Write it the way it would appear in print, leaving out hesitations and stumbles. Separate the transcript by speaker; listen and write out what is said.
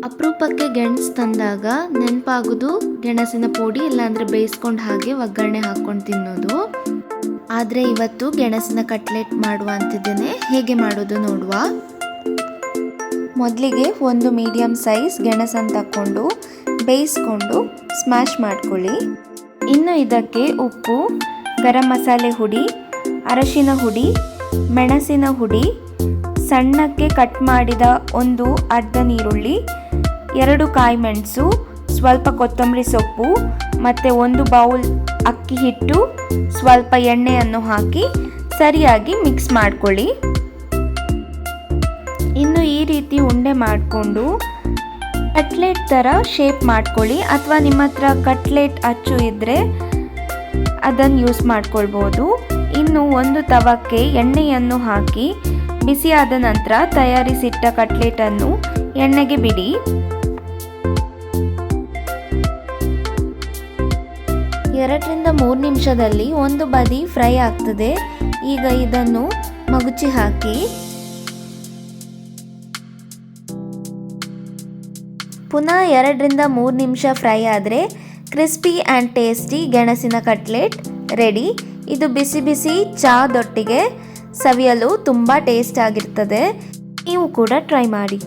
Speaker 1: ಅಪರೂಪಕ್ಕೆ ಗೆಣಸು ತಂದಾಗ ನೆನಪಾಗೋದು ಗೆಣಸಿನ ಪುಡಿ, ಇಲ್ಲಾಂದರೆ ಬೇಯಿಸ್ಕೊಂಡು ಹಾಗೆ ಒಗ್ಗರಣೆ ಹಾಕ್ಕೊಂಡು ತಿನ್ನೋದು. ಆದರೆ ಇವತ್ತು ಗೆಣಸಿನ ಕಟ್ಲೆಟ್ ಮಾಡುವ ಅಂತಿದ್ದೇನೆ. ಹೇಗೆ ಮಾಡೋದು ನೋಡುವ. ಮೊದಲಿಗೆ ಒಂದು ಮೀಡಿಯಮ್ ಸೈಜ್ ಗೆಣಸನ್ನು ತಕ್ಕೊಂಡು ಬೇಯಿಸ್ಕೊಂಡು ಸ್ಮ್ಯಾಶ್ ಮಾಡ್ಕೊಳ್ಳಿ. ಇನ್ನು ಇದಕ್ಕೆ ಉಪ್ಪು, ಗರಂ ಮಸಾಲೆ ಹುಡಿ, ಅರಶಿನ ಹುಡಿ, ಮೆಣಸಿನ ಹುಡಿ, ಸಣ್ಣಕ್ಕೆ ಕಟ್ ಮಾಡಿದ ಒಂದು ಅರ್ಧ ನೀರುಳ್ಳಿ, 2 ಕಾಯಿ ಮೆಣಸು, ಸ್ವಲ್ಪ ಕೊತ್ತಂಬರಿ ಸೊಪ್ಪು ಮತ್ತು 1 ಬೌಲ್ ಅಕ್ಕಿ ಹಿಟ್ಟು, ಸ್ವಲ್ಪ ಎಣ್ಣೆಯನ್ನು ಹಾಕಿ ಸರಿಯಾಗಿ ಮಿಕ್ಸ್ ಮಾಡ್ಕೊಳ್ಳಿ. ಇನ್ನು ಈ ರೀತಿ ಉಂಡೆ ಮಾಡಿಕೊಂಡು ಕಟ್ಲೆಟ್ ಥರ ಶೇಪ್ ಮಾಡ್ಕೊಳ್ಳಿ, ಅಥವಾ ನಿಮ್ಮ ಹತ್ರ ಕಟ್ಲೆಟ್ ಅಚ್ಚು ಇದ್ದರೆ ಅದನ್ನು ಯೂಸ್ ಮಾಡ್ಕೊಳ್ಬೋದು. ಇನ್ನು ಒಂದು ತವಕ್ಕೆ ಎಣ್ಣೆಯನ್ನು ಹಾಕಿ ಬಿಸಿಯಾದ ನಂತರ ತಯಾರಿಸಿಟ್ಟ ಕಟ್ಲೆಟನ್ನು ಎಣ್ಣೆಗೆ ಬಿಡಿ. ಎರಡರಿಂದ 3 ನಿಮಿಷದಲ್ಲಿ ಒಂದು ಬದಿ ಫ್ರೈ ಆಗ್ತದೆ. ಈಗ ಇದನ್ನು ಮಗುಚಿ ಹಾಕಿ ಪುನಃ 2ರಿಂದ 3 ನಿಮಿಷ ಫ್ರೈ ಆದರೆ ಕ್ರಿಸ್ಪಿ ಆ್ಯಂಡ್ ಟೇಸ್ಟಿ ಗೆಣಸಿನ ಕಟ್ಲೆಟ್ ರೆಡಿ. ಇದು ಬಿಸಿ ಬಿಸಿ ಚಹಾದೊಟ್ಟಿಗೆ ಸವಿಯಲು ತುಂಬ ಟೇಸ್ಟ್ ಆಗಿರ್ತದೆ. ನೀವು ಕೂಡ ಟ್ರೈ ಮಾಡಿ.